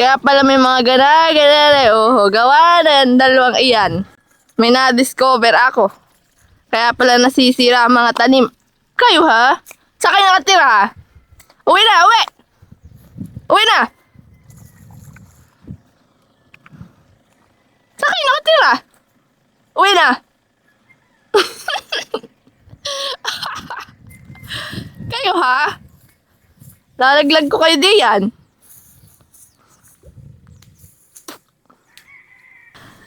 Kaya pala may mga gana-gana. Oh, gawa na yan, dalawang iyan. May na-discover ako. Kaya pala nasisira ang mga tanim. Kayo ha? Sa kayo nakatira ha? Uwi na, uwi! Uwi na! Sa kayo nakatira? Uwi na! Kayo ha? Lalaglag ko kayo diyan.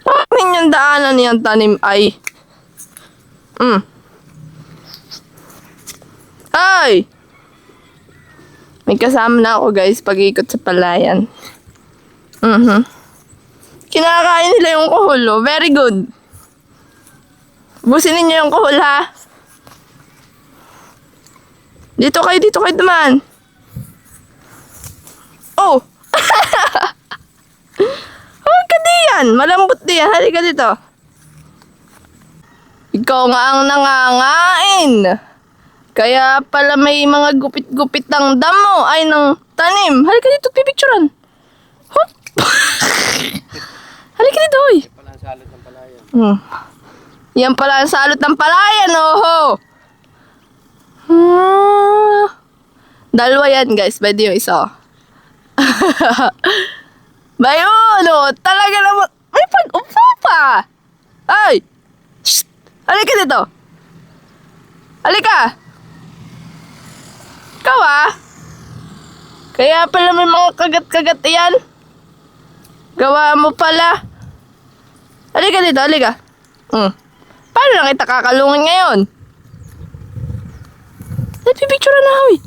Amin yung daanan niyang tanim ay. Ay! May kasama na ako guys pag-ikot sa palayan. Kinakain nila yung kuhol oh. Very good. Busin ninyo yung kuhol ha. Dito kayo duman. Oh! Huwag ka diyan. Malambot diyan. Halika dito. Ikaw nga ang nangangain. Kaya pala may mga gupit-gupit ng damo ay ng tanim. Halika dito, pipicturan. Hop! Halika dito, oy. Yan pala ang salot ng palayan. Yan pala ang salot ng palayan, oho. Dalawa yan, guys. Pwede yung isa. Bayon, oh. Talaga naman. May pag-upo pa. Ay! Shh! Halika dito. Halika. Ikaw ah. Kaya pala may mga kagat-kagat yan. Gawa mo pala. Halika dito, halika. Paano lang kita kakalungin ngayon? Nagpipicture na ako eh.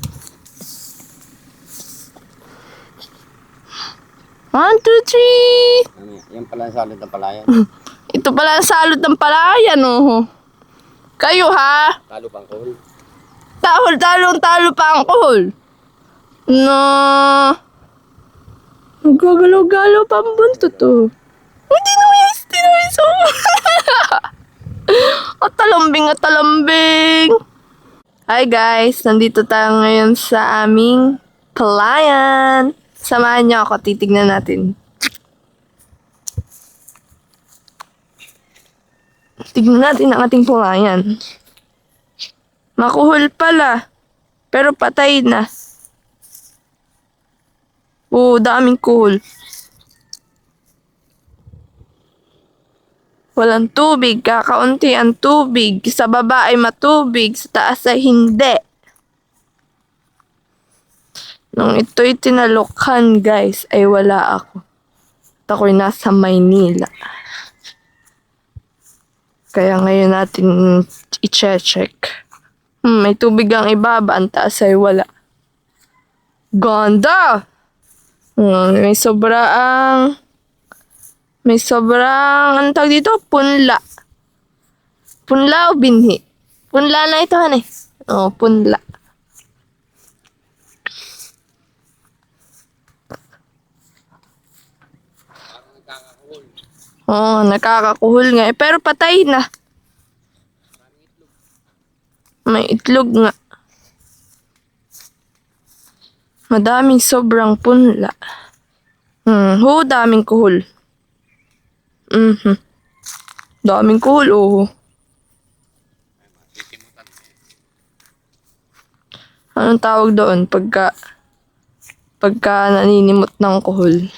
1, 2, 3. Yan pala ang salot ng palayan. Ito pala ang salot ng palayan, oh. Kayo ha? Talo pang kuhol. Talo pa ang kuhol. No. Nagagalaw-galaw pa ang buntot, oh. Hindi naman yung stinoiso. At talambing. Hi guys, nandito tayo ngayon sa aming palayan. Samahan niyo ako, titignan natin. Tignan natin ang ating palayan. Makuhol pala, pero patay na. Oo, daming kuhol. Walang tubig, kakaunti ang tubig. Sa baba ay matubig, sa taas ay hindi. Nung ito'y tinalokhan, guys, ay wala ako. At ako'y nasa Maynila. Kaya ngayon natin i-check. May tubig ang ibaba, ang taas ay wala. Ganda! May sobrang, anong tawag dito? Punla. Punla o binhi? Punla na ito, hanay. Oo, punla. Oo, nakakakuhol nga. Pero patay na. May itlog nga. Madaming sobrang punla. Daming kuhol. Daming kuhol, oh. Anong tawag doon pagka naninimot ng kuhol?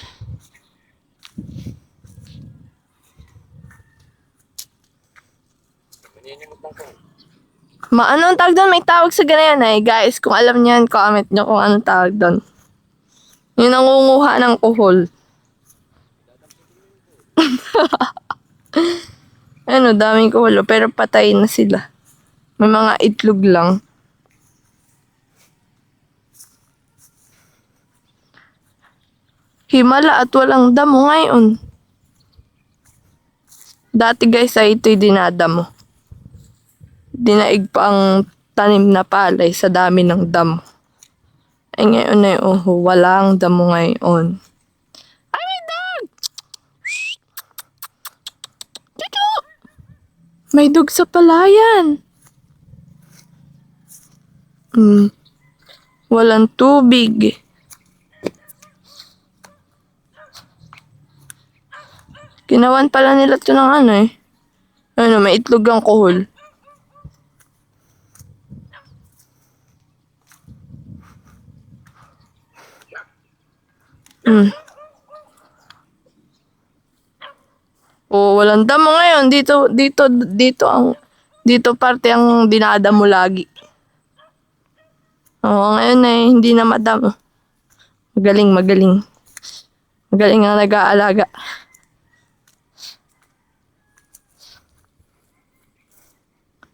Anong tawag doon? May tawag sa ganyan eh. Guys, kung alam niyo yan, comment nyo kung anong tawag doon. Yung nangunguha ng kuhol. Ano, daming kuhol, pero patay na sila. May mga itlog lang. Himala at walang damo ngayon. Dati guys ay ito'y dinadamo. Dinaig pa ang tanim na palay sa dami ng damo. Ay ngayon ay walang damo ngayon. Ay, may dog! Dito! May dog sa palayan. Walang tubig. Ginawan pala nila ito ng ano eh. Ano, may itlog ang kuhol. Oh, walang damo ngayon. Dito parte ang dinadamo lagi. Oo, ngayon eh, hindi na madamo. Magaling. Magaling ang nag-aalaga.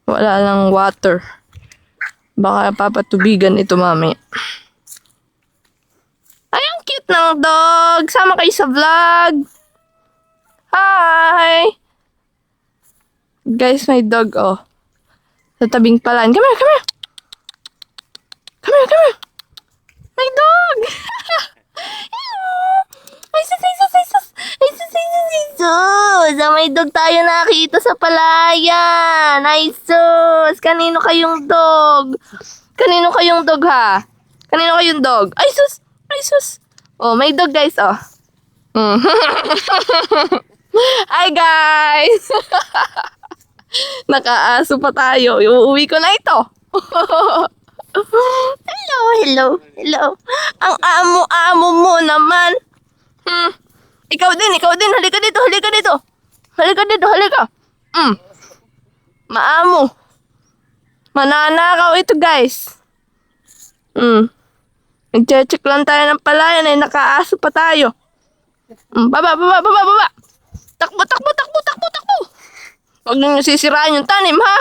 Wala lang water. Baka papatubigan ito mamaya. Ay, ang cute ng dog! Sama kayo sa vlog! Hi! Guys, may dog, oh. Sa tabing palan. Come here! Come here! May dog! Hello! Ay, sus! May dog tayo nakita sa palayan! Ay, sus! Kanino kayong dog? Ha? Kanino kayong dog? Ay, sus! Oh, may dog, guys, oh. Hi, guys! Nakaaso pa tayo. Uuwi ko na ito. Hello. Ang amo-amo mo naman. Ikaw din. Halika dito. Maamo. Mananakaw ito, guys. Nag-check lang tayo ng palayan ay nakaaso pa tayo. Baba. Takbo. Huwag niyo sisirain yung tanim, ha?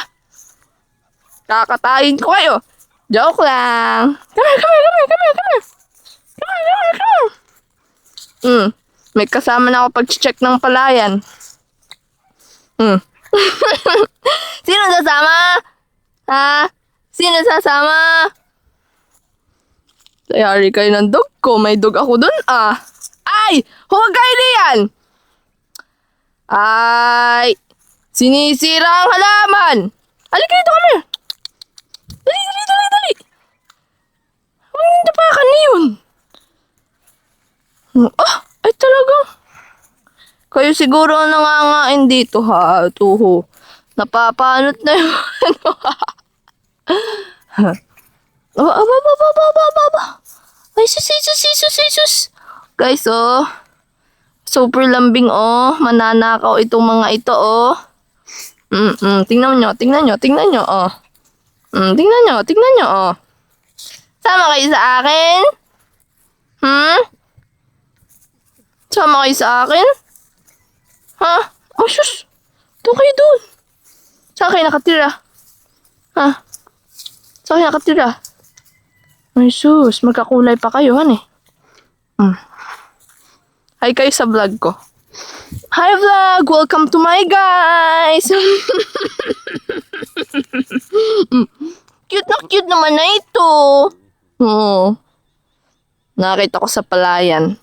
Kakatayin ko kayo. Joke lang. Come here. May kasama na ako pag-check ng palayan. Sino sasama? Ha? Sino sasama? Sayari kayo ng dog ko. May dog ako dun, ah. Ay! Huwag kayo diyan! Ay! Sinisira ang halaman! Halika dito, come here! Dali! Huwag nyo tapakan na yun! Ay talaga! Kayo siguro nangangain dito, ha? Tuho. Napapanot na yun. Ay, sus! Guys, oh. Super lambing, oh. Mananakaw itong mga ito, oh. Tingnan nyo, oh. Tingnan nyo, oh. Sama kayo sa akin? Sama kayo sa akin? Ha? Oh, sus. Doon kayo doon. Saan kayo nakatira? Ha? Saan kayo nakatira? Ay, sus. Magkakulay pa kayo, han eh. Hi kayo sa vlog ko. Hi vlog! Welcome to my guys! Cute naman na ito. Nakita ko sa palayan.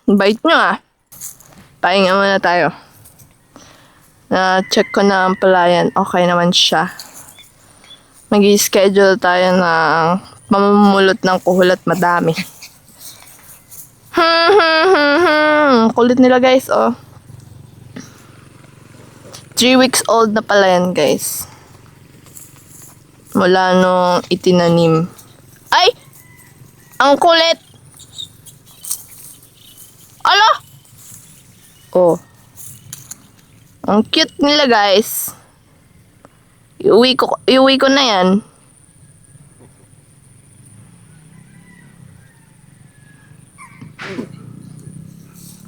Bait nyo, ah. Pahinga muna tayo. Na-check ko na ang palayan. Okay naman siya. Mag-i-schedule tayo ng mamumulot ng kuhol at madami. Kulit nila, guys, oh. 3 weeks old na pala yan, guys. Mula nung itinanim. Ay! Ang kulit! Ala! Oh. Ang cute nila, guys. Iuwi ko na yan.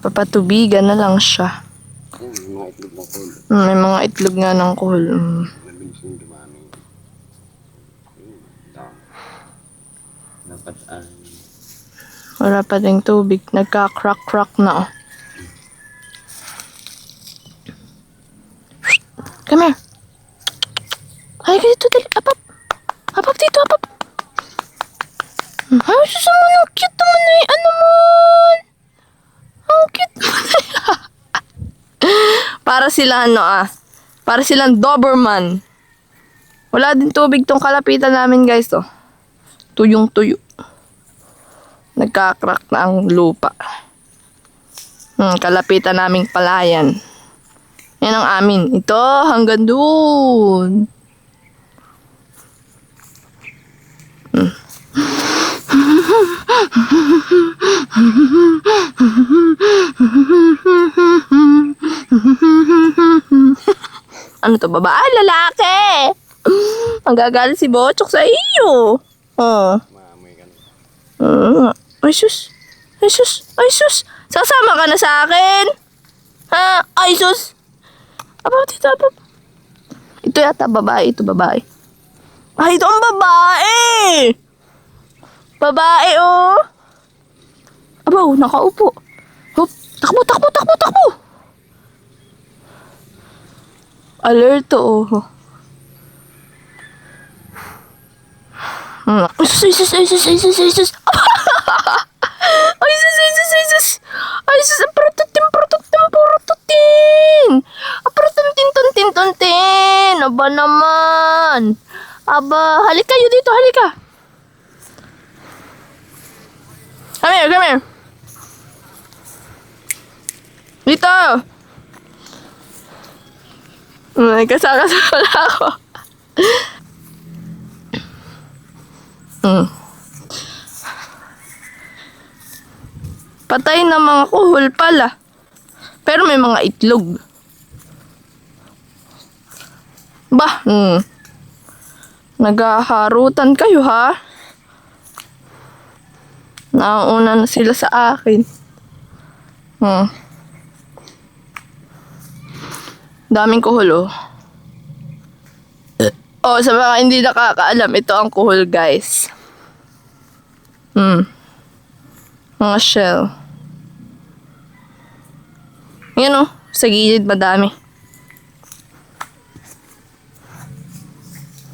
Papatubigan na lang siya. May mga itlog May mga itlog nga ng kuhol. ng kuhol. Mabilis yung dumami. Dapat ay... Wala pa ding tubig. Nagka-crack na, oh. Come here. Ay, dito, dali. Apap dito. Ay, susama ng cute naman eh. Ano man? Ang cute naman. Para silang Doberman. Wala din tubig tong kalapitan namin, guys, oh. Tuyong-tuyo. Nagka-crack na ang lupa. Kalapitan naming palayan. Yan ang amin. Ito, hanggang doon. Ano to, babae? Lalaki! Magagalit si Bochok sa iyo. Oh. Maamoy ka na. Ay sus. Ay sus. Ay sus. Sasama ka na sa akin? Ha? Ay sus. Aba, dito, aba. Ito yata babae. Ito babae. Ay, ito ang babae. Babae, oh. Aba, oh, nakaupo. Hop. Takbo, takbo, takbo, takbo. Alerto, oh. Ay sus, ay sus, ay sus, ay sus, ay sus. Ay sus, ay sus, ay sus. Ay sus, prototin, prototin, prototin. Prototin, tuntin, tuntin. Aba naman. Aba, halik kayo dito, halika. Come here, come here. Dito. Ay, kasakasala ako. Patay na mga kuhol pala. Pero may mga itlog. Bah, naghaharutan kayo ha? Nauna na sila sa akin. Daming kuhol, oh. Oh, sa mga hindi nakakaalam, ito ang kuhol, guys. Mga shell. Yan, oh. Sa gilid, madami.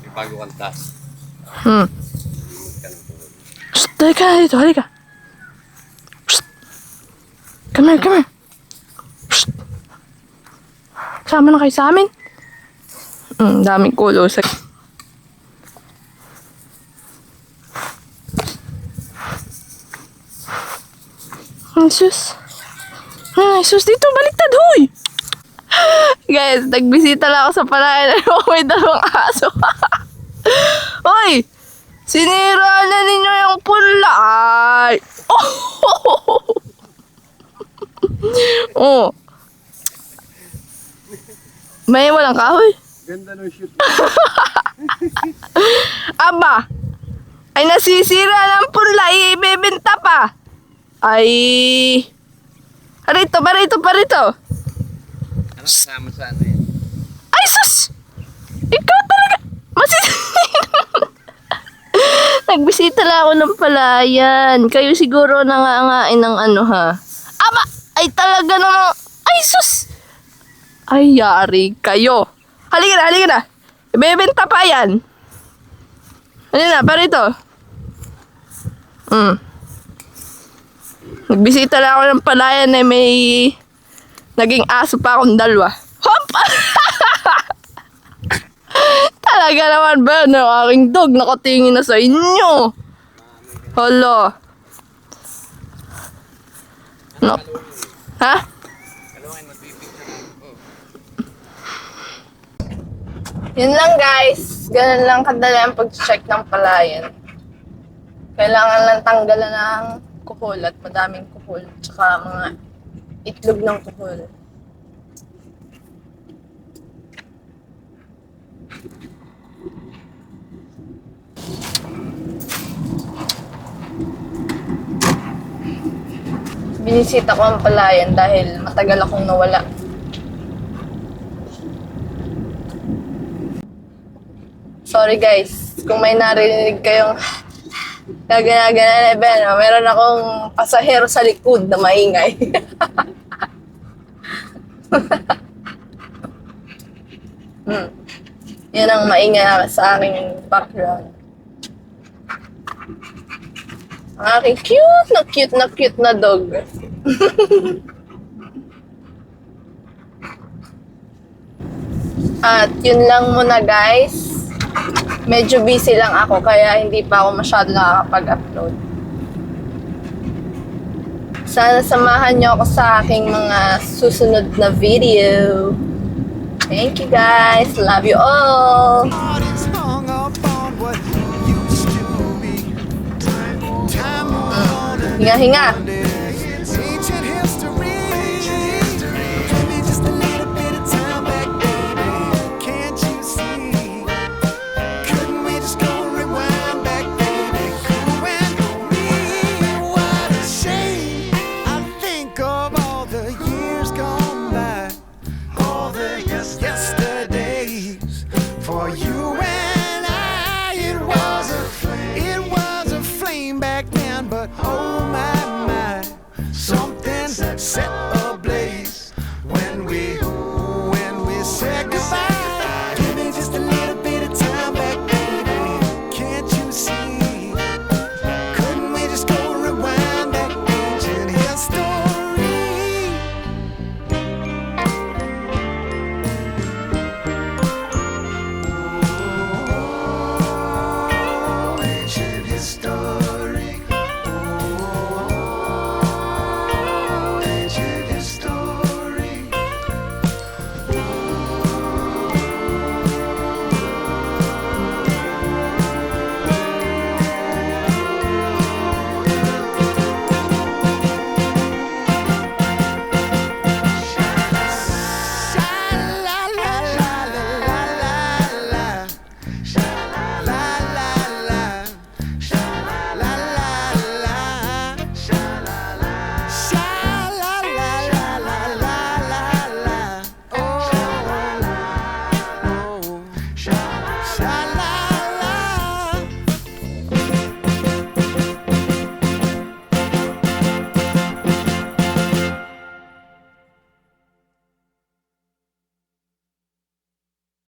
May bago kang task. Shh, halika na dito, halika. Shh. Come here, come here. Shh. Sama na kayo sa amin. Daming kulo sa... Ay, sus. Ay, sus, dito, baliktad, huy! Guys, nagbisita lang ako sa palayan. May dalawang aso. Hoy! Sinira na ninyo yung pula. Ay! Oh! May walang kahoy. Ganda ng shoot. Aba! Ay nasisira ng pula, ibebenta pa. Ay... Parito, parito, parito. Ano kasama sa ano yan? Ay sus! Ikaw talaga! Nagbisita lang ako ng palayan. Kayo siguro nangangain ng ano ha. Aba! Ay talaga namang... Ay sus! Ay yari kayo. Halika na, halika na. Ibebenta pa yan. Ano na, parito. Nagbisita lang ako ng palayan na may naging aso pa akong dalawa. Hop! Talaga naman ba na aking dog nakatingin na sa inyo? Hala. No. Ha? Yun lang guys. Ganun lang kadali ang pag-check ng palayan. Kailangan lang tanggalan ng kuhol at madaming kuhol. Tsaka mga itlog ng kuhol. Binisita ko ang palayan dahil matagal akong nawala. Sorry guys, kung may narinig kayong gagana-gana na Ben, meron akong pasahero sa likod na maingay. Yan ang maingay sa aking background. Ang aking cute na dog. At yun lang muna guys. Medyo busy lang ako kaya hindi pa ako masyado nakakapag-upload. Sana samahan nyo ako sa aking mga susunod na video. Thank you guys. Love you all. Heart is hung up on what used to be. Time moves on and Hinga, hinga. it's ancient history. Give me just a little bit of time back, baby. Can't you see? Couldn't we just go rewind back, baby? You and me. What a shame. I think of all the years gone by, all the yesterdays. For you and I, it was a flame back then, but oh my, something set